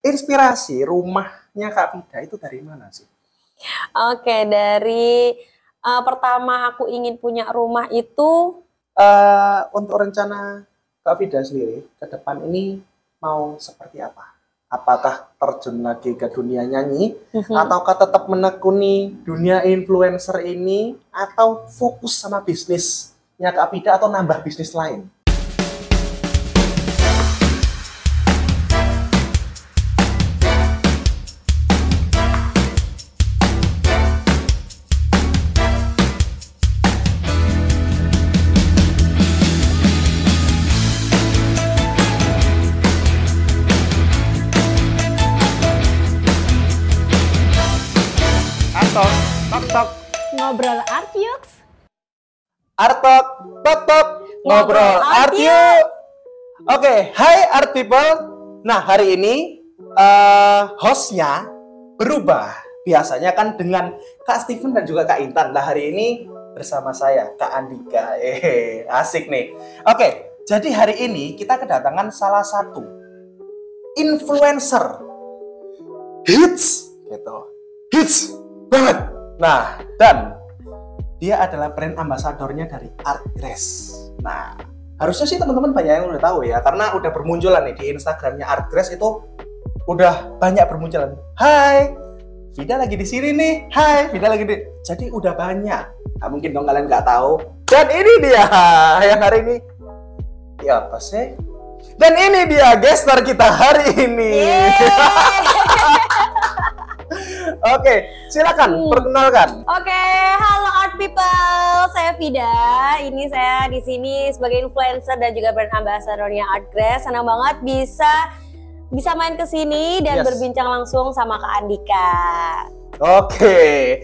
inspirasi rumahnya Kak Vida itu dari mana sih? Oke, dari pertama aku ingin punya rumah itu Untuk rencana Kak Vida sendiri ke depan ini mau seperti apa? Apakah terjun lagi ke dunia nyanyi, ataukah tetap menekuni dunia influencer ini, atau fokus sama bisnisnya Kak Vida atau nambah bisnis lain? Tok, ngobrol art yuk. Artok, tok, ngobrol art yuk. Oke, hai art people. Nah, hari ini hostnya berubah. Biasanya kan dengan Kak Steven dan juga Kak Intan. Nah, hari ini bersama saya, Kak Andika. Asik nih. Oke, jadi hari ini kita kedatangan salah satu influencer hits gitu. Hits banget. Nah, dan dia adalah brand ambasadornya dari Artgrace. Nah, harusnya sih teman-teman banyak yang udah tahu ya, karena udah bermunculan nih di Instagramnya Artgrace itu udah banyak bermunculan. Hai, Vida lagi di sini nih. Hai, Vida lagi di. Jadi udah banyak. Nggak mungkin dong kalian nggak tahu. Dan ini dia yang hari ini. Ya apa sih? Dan ini dia gestar kita hari ini. Oke, silakan perkenalkan. Oke, halo art people, saya Vida. Ini saya di sini sebagai influencer dan juga brand ambassadornya Artgrace. Senang banget bisa main ke sini dan berbincang langsung sama Kak Andika. Oke,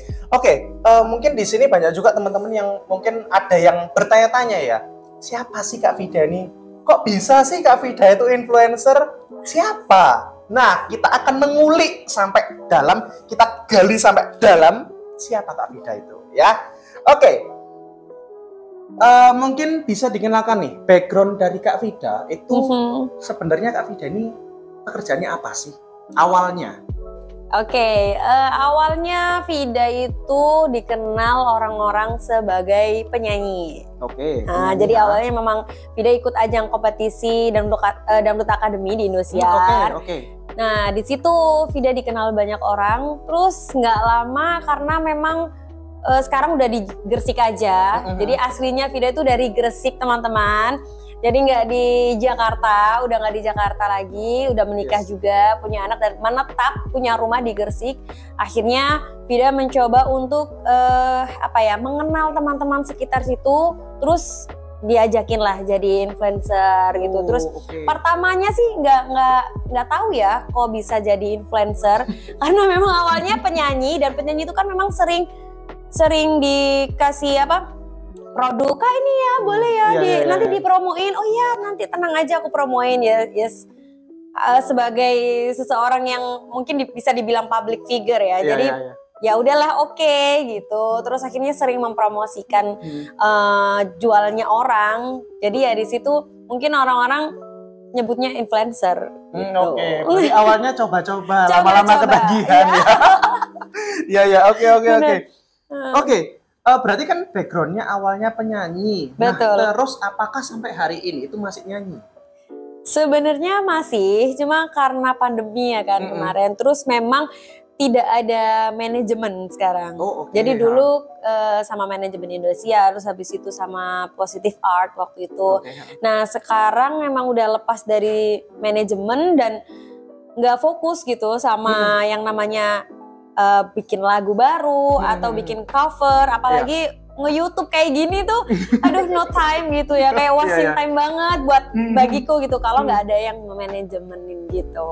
mungkin di sini banyak juga teman-teman yang mungkin ada yang bertanya-tanya ya. Siapa sih Kak Vida ini? Kok bisa sih Kak Vida itu influencer? Siapa? Nah, kita akan mengulik sampai dalam, kita gali sampai dalam siapa Kak Vida itu, ya. Oke, mungkin bisa dikenalkan nih, background dari Kak Vida itu sebenarnya Kak Vida ini pekerjaannya apa sih awalnya? Oke, awalnya Vida itu dikenal orang-orang sebagai penyanyi. Oke. Nah, jadi awalnya memang Vida ikut ajang kompetisi Dangdut Academy di Indosiar. Oke. Nah, di situ Vida dikenal banyak orang. Terus nggak lama karena memang sekarang udah di Gresik aja. Jadi aslinya Vida itu dari Gresik, teman-teman. Jadi nggak di Jakarta, udah nggak di Jakarta lagi, udah menikah juga, punya anak dan menetap punya rumah di Gresik. Akhirnya Vida mencoba untuk mengenal teman-teman sekitar situ, terus diajakin lah jadi influencer gitu. Terus pertamanya sih nggak tahu ya kok bisa jadi influencer karena memang awalnya penyanyi, dan penyanyi itu kan memang sering dikasih produk, Kak ini ya boleh ya, nanti dipromoin. Oh iya, nanti tenang aja aku promoin ya. Sebagai seseorang yang mungkin bisa dibilang public figure ya. Jadi ya udahlah, oke gitu. Terus akhirnya sering mempromosikan jualnya orang. Jadi ya di situ mungkin orang-orang nyebutnya influencer gitu. Jadi awalnya coba-coba, lama-lama ketagihan ya. Oke. Berarti kan backgroundnya awalnya penyanyi. Betul. Nah, terus apakah sampai hari ini itu masih nyanyi? Sebenarnya masih, cuma karena pandemi ya kan kemarin. Terus memang tidak ada manajemen sekarang. Jadi dulu sama manajemen Indosiar, terus habis itu sama Positive Art waktu itu. Nah sekarang memang udah lepas dari manajemen dan nggak fokus gitu sama yang namanya bikin lagu baru atau bikin cover, apalagi nge-YouTube kayak gini tuh, aduh no time gitu ya, kayak wasting time banget buat bagiku gitu kalau nggak ada yang manajemenin gitu.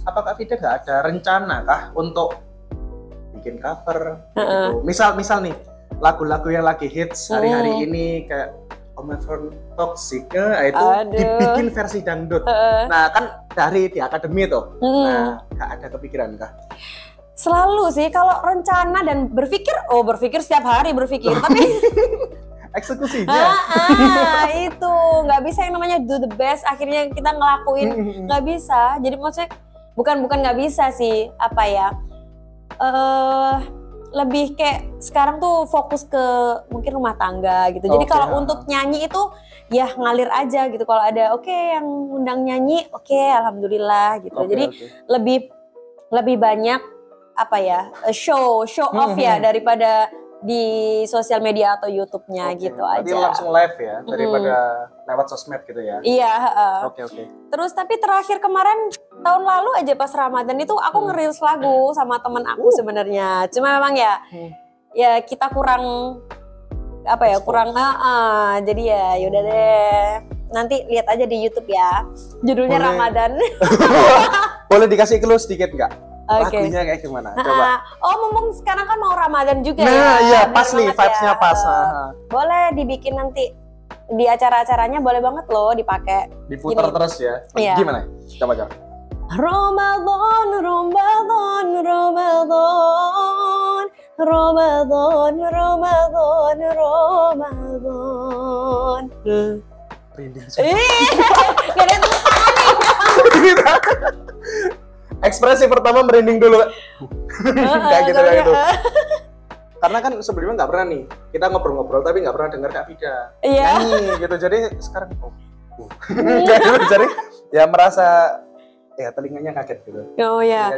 Apakah Vida nggak ada rencana kah untuk bikin cover? Gitu? Misal nih lagu-lagu yang lagi hits hari-hari ini kayak Omicron Toxic, itu dibikin versi dangdut. Nah kan dari di akademi tuh, nah nggak ada kepikiran kah? Selalu sih kalau rencana dan berpikir setiap hari berpikir, tapi eksekusinya itu nggak bisa yang namanya do the best akhirnya kita ngelakuin, nggak bisa. Jadi maksudnya bukan nggak bisa sih, apa ya, lebih kayak sekarang tuh fokus ke mungkin rumah tangga gitu. Jadi kalau untuk nyanyi itu ya ngalir aja gitu. Kalau ada yang undang nyanyi, alhamdulillah gitu. Jadi lebih banyak apa ya, show off ya daripada di sosial media atau YouTube-nya gitu aja. Jadi langsung live ya daripada lewat sosmed gitu ya. Iya, Oke. Terus tapi terakhir kemarin tahun lalu aja pas Ramadan itu aku nge-reels lagu sama temen aku sebenarnya. Cuma memang ya kita kurang apa ya, jadi ya yaudah deh. Nanti lihat aja di YouTube ya. Judulnya Ramadan. Boleh dikasih clue sedikit nggak? Lagunya kayak gimana? Coba. Mumpung sekarang kan mau Ramadan juga ya. Nah, iya pas nih vibes-nya pas. Boleh dibikin nanti di acara-acaranya, boleh banget loh dipakai. Diputar terus ya. Iya. Gimana? Coba. Ramadan, Ramadan, Ramadan, Ramadan, Ramadan, Ramadan. Rinding. Gak ada tulisannya. Ekspresi pertama merinding dulu. Kayak gitu. Karena kan sebelumnya nggak pernah nih kita ngobrol-ngobrol tapi nggak pernah dengar Kak Vida nyanyi gitu. Jadi sekarang jadi ya merasa ya telinganya kaget gitu. Oh ya.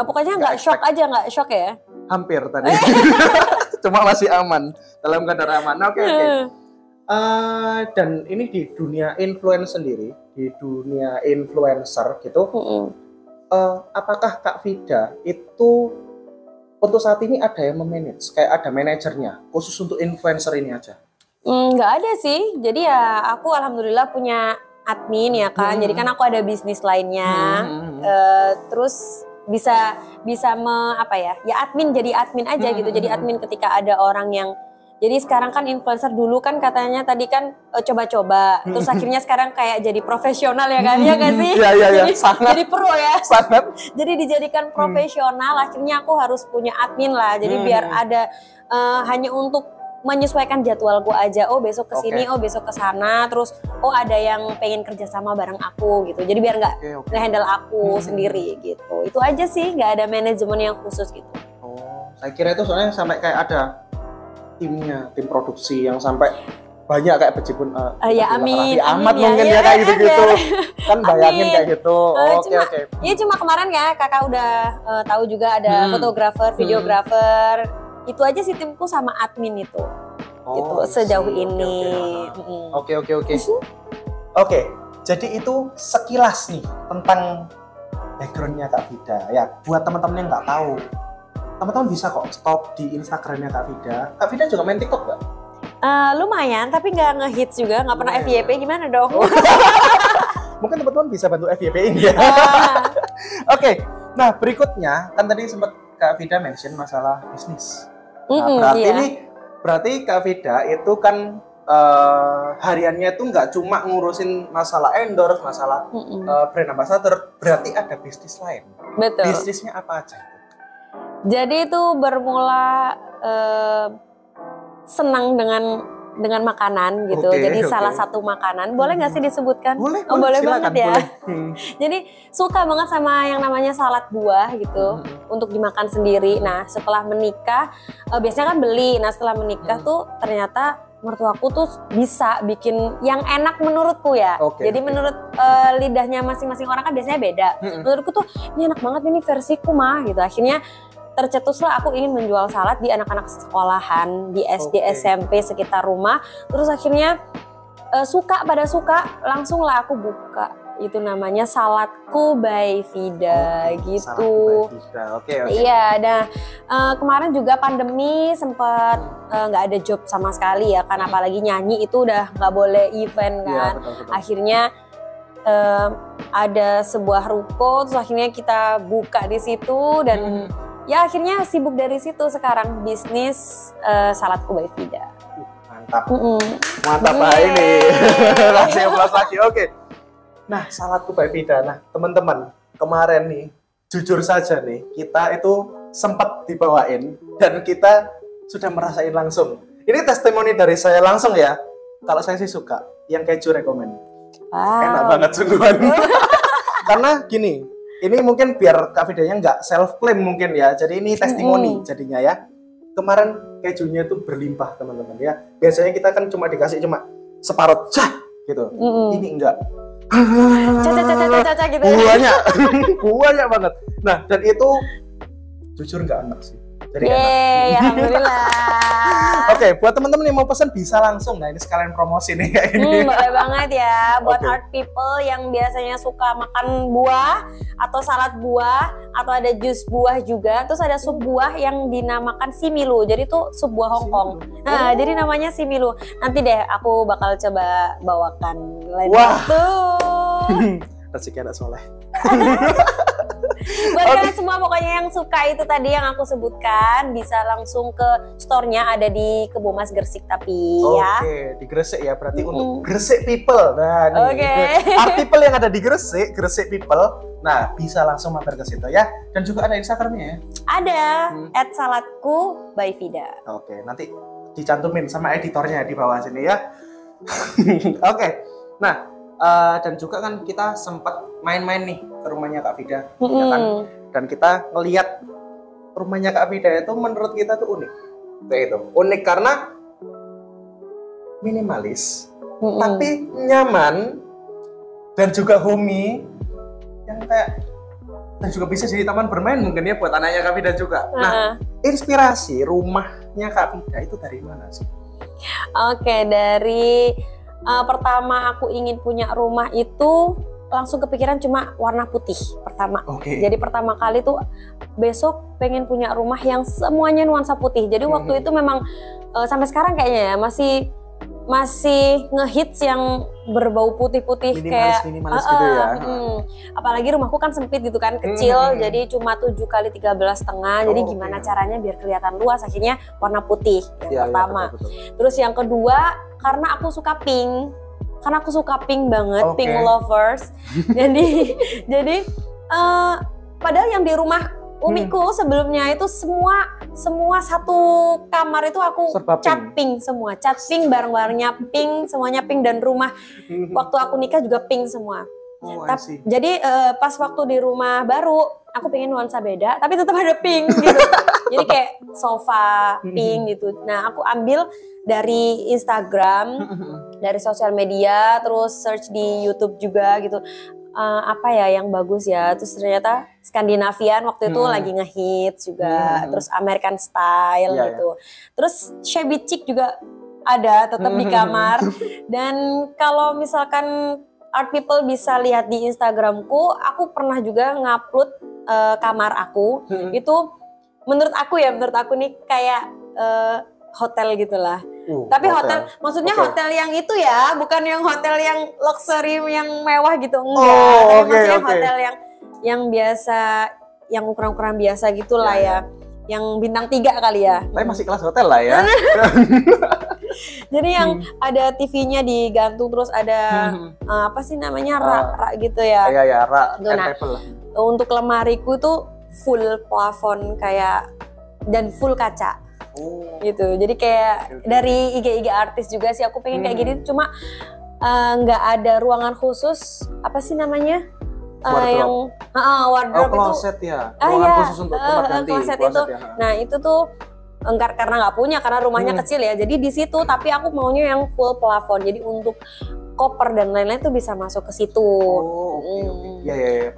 Pokoknya nggak shock aja, nggak shock ya? Hampir tadi. Cuma masih aman, dalam kadar aman. Oke. Dan ini di dunia influence sendiri, di dunia influencer gitu. Apakah Kak Vida itu untuk saat ini ada yang memanage, kayak ada manajernya khusus untuk influencer ini aja? Nggak ada sih, jadi ya aku alhamdulillah punya admin ya kan, jadi kan aku ada bisnis lainnya, terus bisa admin jadi admin aja gitu, jadi admin ketika ada orang yang. Jadi sekarang kan influencer dulu kan katanya tadi kan coba-coba, terus akhirnya sekarang kayak jadi profesional ya kan, ya nggak sih? Iya, sangat. Jadi pro ya. Sangat. Jadi dijadikan profesional, akhirnya aku harus punya admin lah. Jadi biar ada hanya untuk menyesuaikan jadwalku aja. Oh besok ke sini, oh besok ke sana, terus ada yang pengen kerja sama bareng aku gitu. Jadi biar nggak nge-handle aku sendiri gitu. Itu aja sih, nggak ada manajemen yang khusus gitu. Oh, saya kira itu soalnya sampai kayak ada timnya, tim produksi yang sampai banyak kayak bejibun amin mungkin ya kayak gitu-gitu. Kan bayangin kayak gitu. Oke. Iya cuma kemarin ya kakak udah tahu juga ada fotografer, videografer. Itu aja sih timku sama admin itu. Gitu sejauh ini. Oke. Oke, jadi itu sekilas nih tentang backgroundnya Kak Vida. Ya, buat teman-teman yang nggak tahu, teman-teman bisa kok stop di Instagramnya Kak Vida. Kak Vida juga main TikTok nggak? Lumayan, tapi nggak ngehits juga, nggak pernah FYP, gimana dong? Mungkin teman-teman bisa bantu FYP ini ya. Oke, nah berikutnya kan tadi sempat Kak Vida mention masalah bisnis. Nah, berarti Kak Vida itu kan hariannya itu nggak cuma ngurusin masalah endorse, masalah brand ambassador, berarti ada bisnis lain. Betul. Bisnisnya apa aja? Jadi itu bermula senang dengan makanan gitu. Jadi salah satu makanan, boleh nggak sih disebutkan? Boleh banget ya. Boleh. Jadi suka banget sama yang namanya salad buah gitu untuk dimakan sendiri. Nah setelah menikah biasanya kan beli. Nah setelah menikah tuh ternyata mertuaku tuh bisa bikin yang enak menurutku ya. Jadi menurut lidahnya masing-masing orang kan biasanya beda. Menurutku tuh ini enak banget ini versiku mah gitu. Akhirnya tercetuslah aku ingin menjual salad di anak-anak sekolahan, di SD, SMP sekitar rumah. Terus akhirnya suka, langsung lah aku buka. Itu namanya Saladku by Vida gitu. Iya, nah kemarin juga pandemi sempat nggak ada job sama sekali ya kan, apalagi nyanyi itu udah nggak boleh event kan. Betul. Akhirnya ada sebuah ruko, terus akhirnya kita buka di situ dan ya akhirnya sibuk dari situ sekarang bisnis Saladku by Vida. Mantap ini. Langsung plus lagi. Oke. Nah, Saladku by Vida. Nah, teman-teman, kemarin nih jujur saja nih, kita itu sempat dibawain dan kita sudah merasain langsung. Ini testimoni dari saya langsung ya. Kalau saya sih suka yang keju rekomen. Enak banget sungguhan. Karena gini, Ini mungkin biar Kak Vidanya nggak self claim mungkin ya. Jadi ini testimoni jadinya ya. Kemarin kejunya itu berlimpah teman-teman ya. Biasanya kita kan cuma dikasih cuma separuh gitu. Ini enggak. Caca gitu. Banyak banget. Nah, dan itu jujur nggak enak sih. Jadi enak. Alhamdulillah. Oke, buat teman-teman yang mau pesan bisa langsung. Nah, ini sekalian promosi nih kayak ini. Boleh banget ya buat art people yang biasanya suka makan buah atau salad buah atau ada jus buah juga. Terus ada sup buah yang dinamakan similu. Jadi itu sup buah Hongkong. Nah, jadi namanya similu. Nanti deh aku bakal coba bawakan lain waktu. Rezeki anak soleh. Buat kalian semua pokoknya yang suka itu tadi yang aku sebutkan bisa langsung ke store-nya ada di Kebo Mas Gresik tapi ya. Oke, di Gresik ya berarti untuk Gresik people. Nah, nih. Art people yang ada di Gresik people. Nah, bisa langsung mampir ke situ ya. Dan juga ada Instagramnya ya. Ada @saladku by Vida. Oke, nanti dicantumin sama editornya di bawah sini ya. Oke. Nah, dan juga kan kita sempat main-main nih ke rumahnya Kak Vida, ya kan? Dan kita ngelihat rumahnya Kak Vida itu menurut kita tuh unik. Kayak itu. Unik karena minimalis, tapi nyaman dan juga homey yang kayak dan juga bisa jadi taman bermain mungkin ya buat anaknya Kak Vida juga. Nah, inspirasi rumahnya Kak Vida itu dari mana sih? Oke, dari pertama aku ingin punya rumah itu langsung kepikiran cuma warna putih pertama. Jadi pertama kali tuh besok pengen punya rumah yang semuanya nuansa putih. Jadi waktu itu memang sampai sekarang kayaknya ya masih ngehits yang berbau putih-putih kayak minimalis gitu ya. Apalagi rumahku kan sempit gitu kan, kecil, jadi cuma 7 kali 13,5. Jadi gimana caranya biar kelihatan luas, akhirnya warna putih yang pertama. Betul. Terus yang kedua karena aku suka pink. Karena aku suka pink banget, pink lovers. jadi padahal yang di rumah umiku sebelumnya itu semua satu kamar itu aku cat pink semua, cat pink, barang-barangnya pink, semuanya pink, dan rumah waktu aku nikah juga pink semua. Jadi pas waktu di rumah baru aku pengen nuansa beda, tapi tetap ada pink gitu. Jadi kayak sofa pink gitu. Nah, aku ambil dari Instagram, dari sosial media, terus search di YouTube juga gitu. Apa ya yang bagus ya? Terus ternyata Skandinavian waktu itu lagi ngehits juga. Terus American style gitu. Terus shabby chic juga ada tetap di kamar. Dan kalau misalkan art people bisa lihat di Instagramku, aku pernah juga ngupload kamar aku. Itu menurut aku nih kayak hotel gitulah. Tapi hotel maksudnya hotel yang itu ya, bukan yang hotel yang luxury yang mewah gitu, enggak. Maksudnya hotel yang biasa, yang ukuran-ukuran biasa gitulah ya. Yang bintang 3 kali ya. Tapi masih kelas hotel lah ya. Jadi yang ada TV-nya digantung, terus ada apa sih namanya, rak gitu ya. Iya, rak. Nah, untuk lemariku tuh full plafon kayak dan full kaca. Gitu. Jadi kayak dari IG artis juga sih aku pengen kayak gini, cuma nggak ada ruangan khusus, apa sih namanya? Yang wardrobe closet ya. Ruangan khusus untuk tempat ganti. Closet itu. Ya. Nah, itu tuh karena nggak punya, karena rumahnya kecil ya. Jadi di situ, tapi aku maunya yang full plafon. Jadi untuk koper dan lain-lain tuh bisa masuk ke situ. Iya.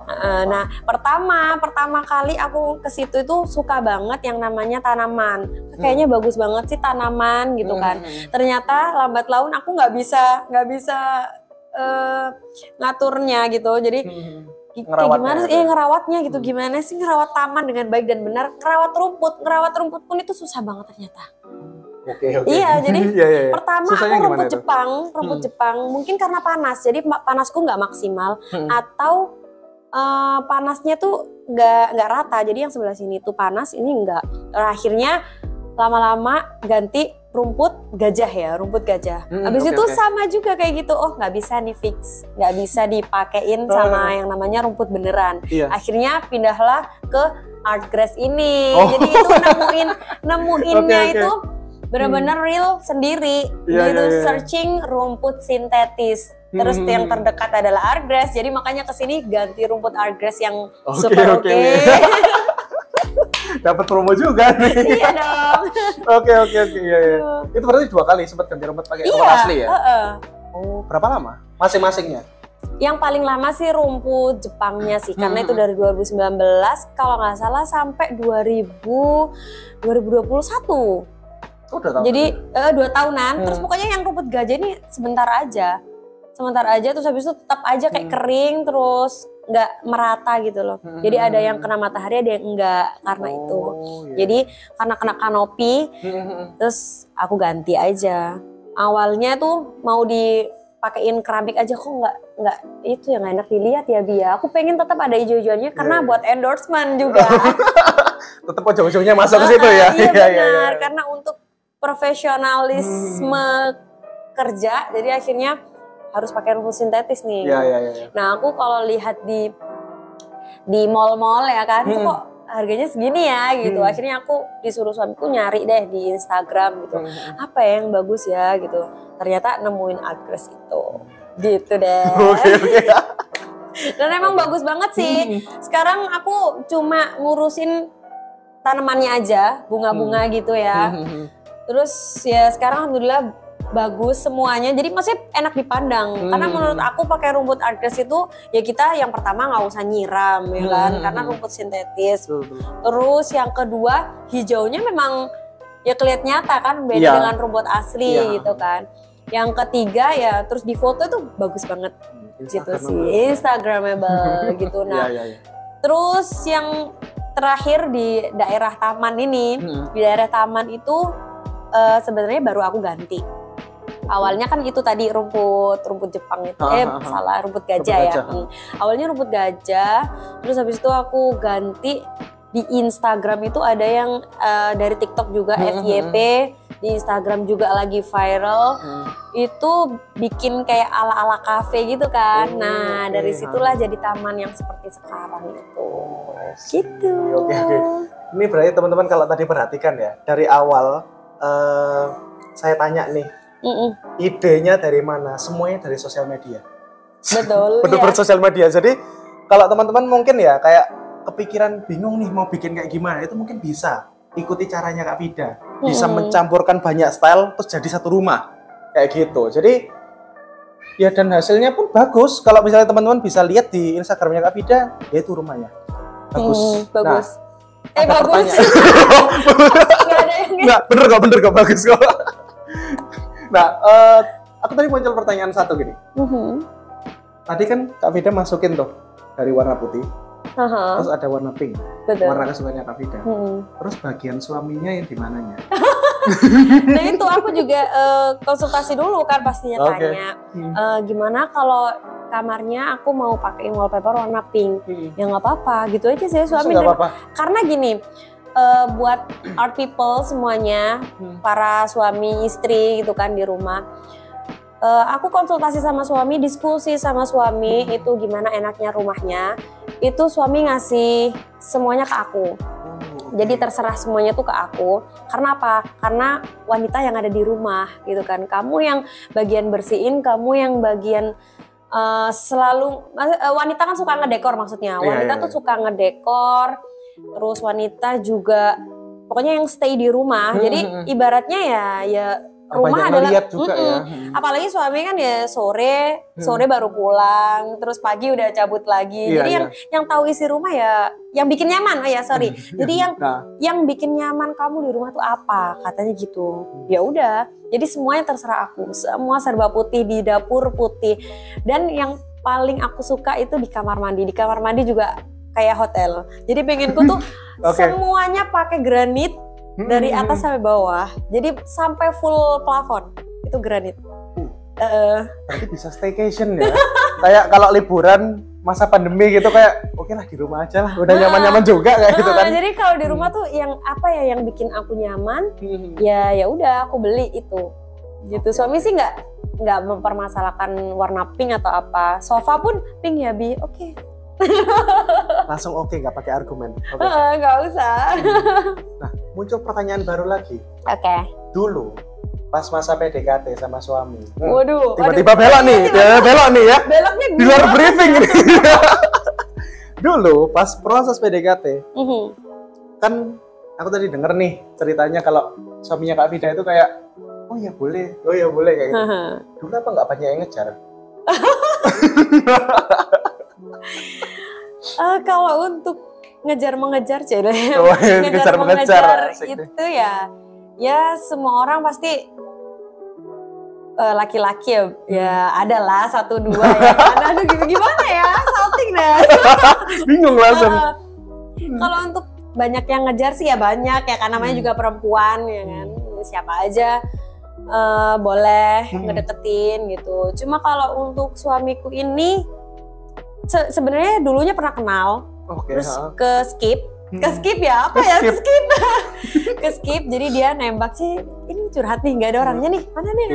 Nah, pertama kali aku ke situ itu suka banget yang namanya tanaman. Kayaknya bagus banget sih tanaman gitu kan. Ternyata lambat laun aku nggak bisa ngaturnya gitu. Jadi gimana sih ngerawatnya gitu, gimana sih ngerawat taman dengan baik dan benar. Ngerawat rumput pun itu susah banget ternyata. Iya, jadi pertama aku rumput Jepang mungkin karena panas, jadi panasku nggak maksimal atau panasnya tuh nggak rata, jadi yang sebelah sini tuh panas, ini nggak. Akhirnya lama-lama ganti rumput gajah. Habis itu sama juga kayak gitu, nggak bisa nih fix, nggak bisa dipakein sama yang namanya rumput beneran. Akhirnya pindahlah ke art grass ini. Jadi itu nemuinnya itu benar-benar real sendiri. Searching rumput sintetis. Terus yang terdekat adalah Artgrass. Jadi makanya kesini ganti rumput Artgrass yang super oke. Dapat promo juga nih. Iya dong. Oke. Iya. Itu berarti 2 kali sempat ganti rumput pakai rumput asli ya? Oh, berapa lama? Masing-masingnya? Yang paling lama sih rumput Jepangnya sih, karena itu dari 2019 kalau nggak salah sampai 2021. Oh, 2 tahun. Jadi 2 tahunan. Terus pokoknya yang rumput gajah ini sebentar aja, terus habis itu tetap aja kayak kering, terus nggak merata gitu loh. Jadi ada yang kena matahari, ada yang enggak karena itu. Iya. Jadi karena kena kanopi, terus aku ganti aja. Awalnya tuh mau dipakein keramik aja, kok nggak itu yang enak dilihat ya Bia. Aku pengen tetap ada hijau-hijaunya karena buat endorsement juga. Tetap ujung-ujungnya masuk ke situ ya. Iya benar, karena untuk profesionalisme kerja, jadi akhirnya harus pakai rumput sintetis nih. Iya. Nah aku kalau lihat di mall-mall ya kan, itu kok harganya segini ya gitu. Akhirnya aku disuruh suamiku nyari deh di Instagram gitu. Apa ya yang bagus ya gitu. Ternyata nemuin Artgrass itu. Gitu deh. Oke. Dan emang bagus banget sih. Sekarang aku cuma ngurusin tanamannya aja, bunga-bunga gitu ya. Terus ya sekarang alhamdulillah bagus semuanya, jadi maksudnya enak dipandang. Karena menurut aku pakai rumput Artgrass itu ya kita yang pertama nggak usah nyiram ya kan, karena rumput sintetis. Terus yang kedua hijaunya memang ya kelihatan nyata kan, beda dengan rumput asli gitu kan. Yang ketiga ya terus di foto itu bagus banget gitu sih, Instagramable gitu. Nah terus yang terakhir di daerah taman ini, di daerah taman itu sebenarnya baru aku ganti. Awalnya kan itu tadi rumput Jepang itu, salah, rumput gajah ya. Awalnya rumput gajah, terus habis itu aku ganti di Instagram itu ada yang dari TikTok juga FYP, di Instagram juga lagi viral. Itu bikin kayak ala-ala kafe gitu kan. Nah dari situlah jadi taman yang seperti sekarang itu. Gitu. Oke. Ini berarti teman-teman kalau tadi perhatikan ya, dari awal saya tanya nih, idenya dari mana? Semuanya dari sosial media. Betul. Bener-bener sosial media. Jadi kalau teman-teman mungkin ya kayak kepikiran bingung nih mau bikin kayak gimana, itu mungkin bisa ikuti caranya Kak Vida. Bisa mencampurkan banyak style terus jadi satu rumah kayak gitu. Jadi ya dan hasilnya pun bagus. Kalau misalnya teman-teman bisa lihat di Instagramnya Kak Vida, ya itu rumahnya bagus. Bagus. Nah, bagus. Nggak, bener kok bagus kok. Nah, aku tadi muncul pertanyaan satu gini. Tadi kan Kak Vida masukin tuh dari warna putih, terus ada warna pink, warna kesukaannya Kak Vida. Terus bagian suaminya yang di mananya? Nah itu aku juga konsultasi dulu kan pastinya tanya, gimana kalau kamarnya aku mau pakai wallpaper warna pink? Ya nggak apa-apa, gitu aja sih suami. Karena gini. Buat art people semuanya, para suami istri gitu kan di rumah, aku konsultasi sama suami, diskusi sama suami itu gimana enaknya rumahnya, itu suami ngasih semuanya ke aku. Jadi terserah semuanya tuh ke aku. Karena apa? Karena wanita yang ada di rumah gitu kan, kamu yang bagian bersihin, kamu yang bagian selalu, wanita kan suka ngedekor maksudnya, wanita tuh suka ngedekor. Terus wanita juga pokoknya yang stay di rumah. Jadi ibaratnya ya rumah adalah juga ya. Apalagi suami kan ya sore baru pulang, terus pagi udah cabut lagi. Jadi yang tahu isi rumah ya yang bikin nyaman. Jadi yang bikin nyaman kamu di rumah tuh apa? Katanya gitu. Ya udah. Jadi semuanya terserah aku. Semua serba putih, di dapur putih. Dan yang paling aku suka itu di kamar mandi. Di kamar mandi juga kayak hotel. Jadi pengenku tuh semuanya pakai granit dari atas sampai bawah. Jadi sampai full plafon itu granit. Berarti bisa staycation ya. Kayak kalau liburan masa pandemi gitu kayak oke lah di rumah aja lah. Udah nyaman-nyaman juga kayak gitu kan. Jadi kalau di rumah tuh yang apa ya yang bikin aku nyaman, ya udah aku beli itu. Gitu. Suami sih nggak mempermasalahkan warna pink atau apa. Sofa pun pink ya Bi. Oke. Langsung oke, nggak pakai argumen. Nggak usah. Nah, muncul pertanyaan baru lagi. Oke. Dulu pas masa PDKT sama suami. Waduh. Tiba-tiba belok nih, belok nih ya. Beloknya Di luar briefing ini. Dulu pas proses PDKT, kan aku tadi denger nih ceritanya kalau suaminya Kak Vida itu kayak, oh ya boleh kayak gitu. Dulu apa nggak banyak yang ngejar? Kalau untuk ngejar-mengejar cewek, ngejar-mengejar itu ya semua orang pasti laki-laki ya ada lah 1-2 ya kan. Aduh gimana ya, salting deh. Bingung langsung. Kalau untuk banyak yang ngejar sih ya banyak ya kan, namanya juga perempuan ya kan, siapa aja boleh ngedeketin gitu. Cuma kalau untuk suamiku ini sebenarnya dulunya pernah kenal, terus ke skip ya apa ya ke skip jadi dia nembak sih, ini curhat nih nggak ada orangnya nih, mana nih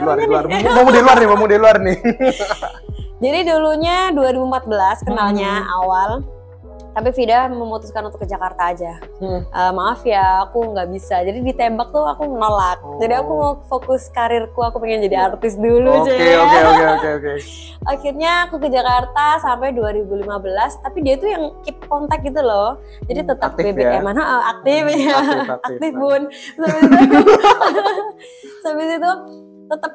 mau di luar nih. Jadi dulunya 2014 kenalnya awal, tapi Vida memutuskan untuk ke Jakarta aja. Maaf ya, aku nggak bisa. Jadi ditembak tuh aku menolak. Jadi aku mau fokus karirku, aku pengen jadi artis dulu. Oke. Akhirnya aku ke Jakarta sampai 2015, tapi dia tuh yang keep kontak gitu loh. Jadi tetap BBM, aktif bun. Sampai itu tetap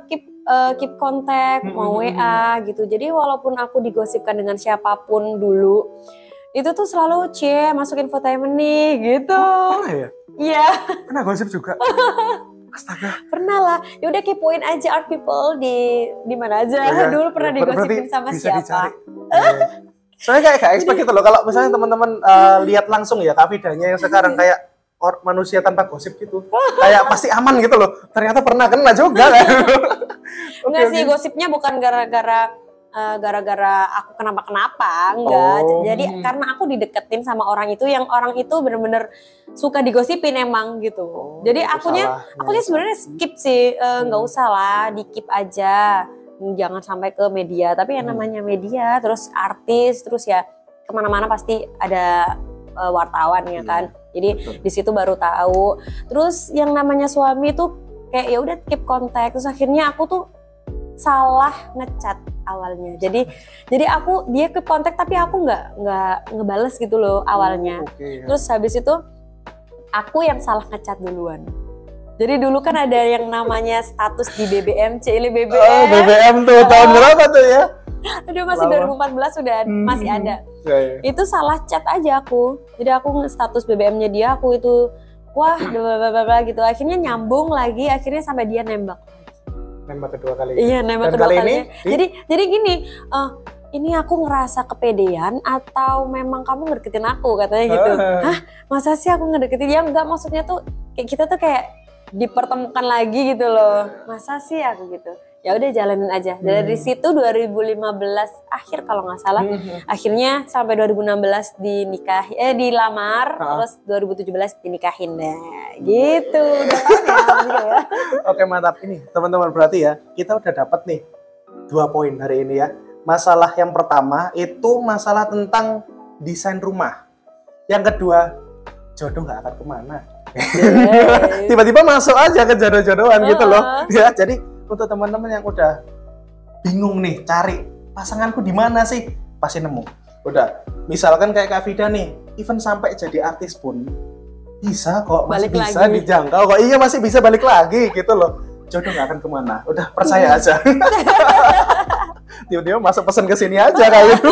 keep kontak, mau WA gitu. Jadi walaupun aku digosipkan dengan siapapun dulu, itu tuh selalu masuk infotainment nih gitu. Pernah ya? Iya. Pernah gosip juga? Astaga. Pernah lah. Ya udah kepoin aja art people di mana aja. Dulu pernah digosipin sama siapa. Soalnya kayak gak expect gitu loh. Kalau misalnya teman-teman lihat langsung ya Kak Vidanya yang sekarang kayak manusia tanpa gosip gitu. Kayak pasti aman gitu loh. Ternyata pernah kena juga kan. Enggak sih, gosipnya bukan gara-gara aku kenapa-kenapa, enggak. Jadi karena aku dideketin sama orang itu, yang orang itu bener-bener suka digosipin emang gitu. Jadi akunya sebenarnya skip sih, nggak usah lah, di-keep aja, jangan sampai ke media. Tapi yang namanya media, terus artis, terus ya kemana-mana pasti ada wartawan ya kan. Jadi di situ baru tahu. Terus yang namanya suami tuh kayak ya udah keep kontak. Terus akhirnya aku tuh salah ngechat awalnya. Jadi dia ke kontak tapi aku nggak ngebales gitu loh awalnya. Terus habis itu aku yang salah ngechat duluan. Jadi dulu kan ada yang namanya status di BBM, BBM. Oh, BBM tuh tahun berapa tuh ya? Aduh, masih 2014 sudah masih ada. Itu salah chat aja aku. Jadi aku status BBM-nya dia, aku itu wah gitu. Akhirnya nyambung lagi, akhirnya sampai dia nembak kedua kali. Iya, nembak kedua kali. Jadi gini, ini aku ngerasa kepedean atau memang kamu ngedeketin aku, katanya gitu. Hah, masa sih aku ngedeketin dia? Enggak, maksudnya tuh kayak kita tuh kayak dipertemukan lagi gitu loh. Masa sih aku gitu. Ya udah jalanin aja. Dari situ 2015 akhir kalau nggak salah, akhirnya sampai 2016 dilamar, terus 2017 dinikahin deh. Gitu. Udah tahu ya. Oke, mantap. Ini teman-teman, berarti ya kita udah dapat nih 2 poin hari ini ya. Masalah yang pertama itu masalah tentang desain rumah. Yang kedua, jodoh nggak akan kemana. Tiba-tiba masuk aja ke jodoh-jodohan gitu loh. Ya, jadi untuk teman-teman yang udah bingung nih cari pasanganku di mana sih, pasti nemu. Udah, misalkan kayak Kak Vida nih, even sampai jadi artis pun bisa kok, masih bisa dijangkau kok. Iya, masih bisa balik lagi gitu loh. Jodoh nggak akan kemana. Udah, percaya aja. Tiba-tiba masuk pesan ke sini aja kayak gitu.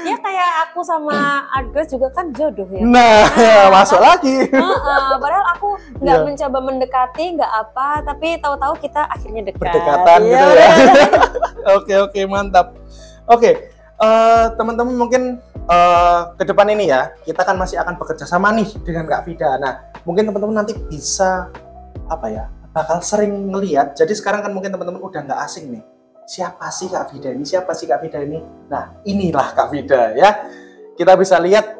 Ya kayak aku sama Agnes juga kan jodoh ya. Nah, masuk lagi. Padahal aku nggak mencoba mendekati, nggak apa, tapi tahu-tahu kita akhirnya dekat. Berdekatan gitu ya. Oke, mantap. Oke, teman-teman mungkin ke depan ini ya, kita kan masih akan bekerja sama nih dengan Kak Vida. Nah, mungkin teman-teman nanti bisa bakal sering ngelihat. Jadi sekarang kan mungkin teman-teman udah nggak asing nih. Siapa sih Kak Vida ini? Nah, inilah Kak Vida ya. Kita bisa lihat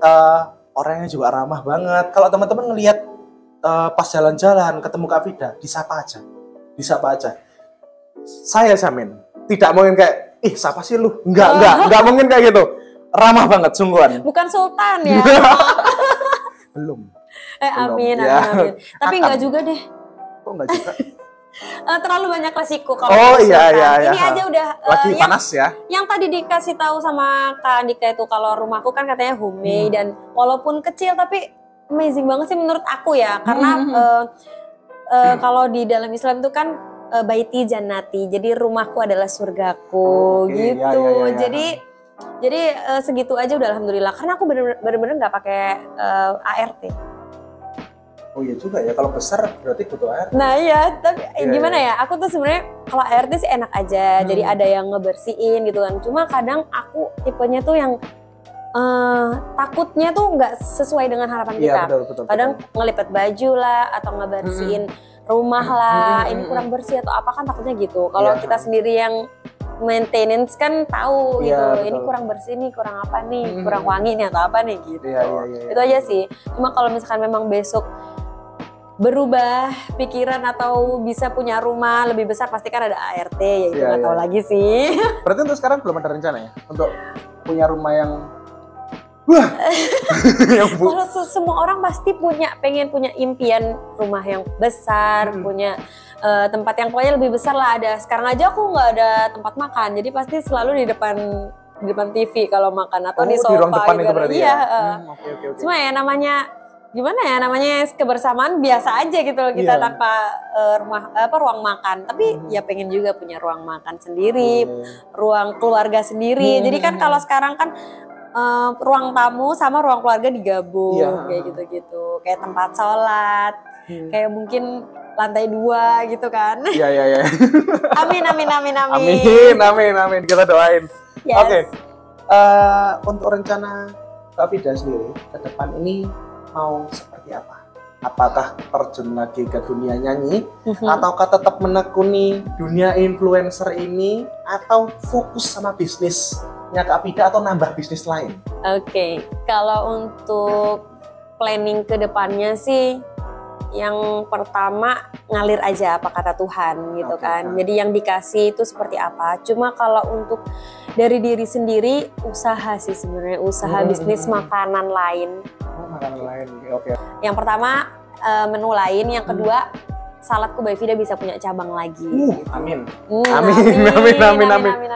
orangnya juga ramah banget. Kalau teman-teman ngelihat pas jalan-jalan ketemu Kak Vida, disapa aja. Saya jamin, tidak mungkin kayak, siapa sih lu? Enggak mungkin kayak gitu. Ramah banget, sungguhan. Bukan sultan ya? Belum. Amin. Tapi enggak juga deh. Kok enggak juga? terlalu banyak resiko kalau Oh disuruh iya kan. iya iya. Ini aja udah lagi yang, panas ya. yang tadi dikasih tahu sama Kak Andika itu kalau rumahku kan katanya homemade dan walaupun kecil tapi amazing banget sih menurut aku ya karena kalau di dalam Islam itu kan baiti jannati, jadi rumahku adalah surgaku gitu. Ya. Jadi segitu aja udah alhamdulillah karena aku bener-bener nggak pakai ART. Oh iya juga ya, kalau besar berarti butuh ART. Nah iya, tapi gimana ya? Aku tuh sebenarnya kalau ART sih enak aja, jadi ada yang ngebersihin gitu kan. Cuma kadang aku tipenya tuh yang takutnya tuh nggak sesuai dengan harapan kita. Betul, kadang ngelipet baju lah atau ngebersihin rumah lah, ini kurang bersih atau apa kan takutnya gitu. Kalau kita sendiri yang maintenance kan tahu gitu, ini kurang bersih nih, kurang apa nih, kurang wangi nih atau apa nih gitu. Itu aja sih. Cuma kalau misalkan memang besok berubah pikiran atau bisa punya rumah lebih besar pasti kan ada ART ya itu nggak tahu lagi sih. Berarti untuk sekarang belum ada rencana ya untuk punya rumah yang kalau semua orang pasti pengen punya impian rumah yang besar, punya tempat yang pokoknya lebih besar lah. Ada sekarang aja aku nggak ada tempat makan, jadi pasti selalu di depan TV kalau makan atau di sofa di ruang depan gitu. Itu berarti iya. Okay. Cuma ya namanya gimana ya, namanya kebersamaan biasa aja gitu loh kita tanpa ruang makan. Tapi ya pengen juga punya ruang makan sendiri, ruang keluarga sendiri. Jadi kan kalau sekarang kan ruang tamu sama ruang keluarga digabung kayak gitu-gitu. Kayak tempat sholat, kayak mungkin lantai 2 gitu kan. Iya. Amin. Amin. Kita doain. Yes. Oke. Untuk rencana Kak Fida sendiri ke depan ini mau seperti apa? Apakah terjun lagi ke dunia nyanyi, ataukah tetap menekuni dunia influencer ini, atau fokus sama bisnisnya Kak Fida atau nambah bisnis lain? Oke, kalau untuk planning ke depannya sih, yang pertama ngalir aja apa kata Tuhan gitu kan. Jadi yang dikasih itu seperti apa. Cuma kalau untuk dari diri sendiri usaha sih sebenarnya, usaha bisnis makanan lain. Makanan lain, oke. Yang pertama menu lain, yang kedua Saladku by Fida bisa punya cabang lagi. Amin. Amin.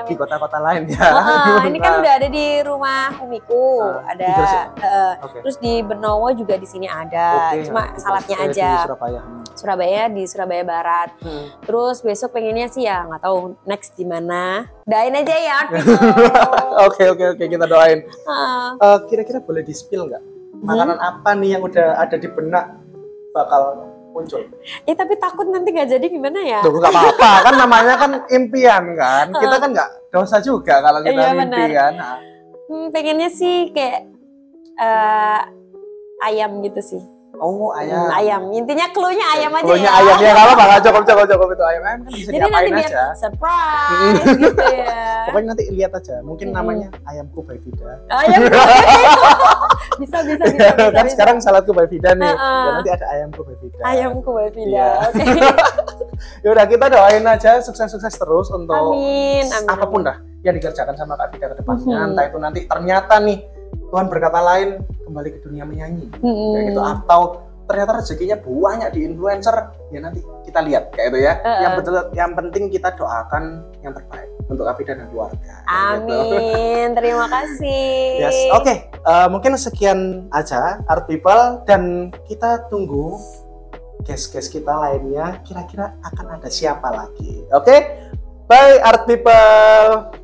Di kota-kota lain ya. Ini kan udah ada di rumah umiku, ada. Terus di Benowo juga di sini ada. Cuma saladnya aja. Di Surabaya di Surabaya Barat. Terus besok pengennya sih ya nggak tahu next di mana. Doain aja ya. Oke, kita doain. Kira-kira boleh di-spill nggak? Makanan apa nih yang udah ada di benak bakal muncul? Tapi takut nanti nggak jadi gimana ya? Tuh nggak apa-apa, kan namanya kan impian kan. Kita kan nggak dosa juga kalau kita mimpi kan. Pengennya sih kayak ayam gitu sih. Oh, ayam. Ayam. Intinya cluenya ayam aja cluenya ya. Ayam ya, kalau bakal cukup itu ayam kan bisa jadi diapain nanti aja. Surprise gitu ya. Pokoknya nanti lihat aja. Mungkin namanya Ayamku by Fida. Ayam. bisa. Kan sekarang Saladku by Fida nih. Ya nanti ada Ayamku by Fida. Ayamku by Fida. Oke. Yaudah, kita doain aja sukses untuk amin. Apapun dah yang dikerjakan sama Kak Fida ke depannya. Entah itu nanti ternyata nih Tuhan berkata lain kembali ke dunia menyanyi kayak gitu, atau ternyata rezekinya banyak di influencer, ya nanti kita lihat kayak itu ya. Yang penting kita doakan yang terbaik untuk Kak Fida dan keluarga. Amin. Terima kasih. Yes, oke. Mungkin sekian aja Art People, dan kita tunggu guest-guest kita lainnya, kira-kira akan ada siapa lagi. Oke? Bye Art People.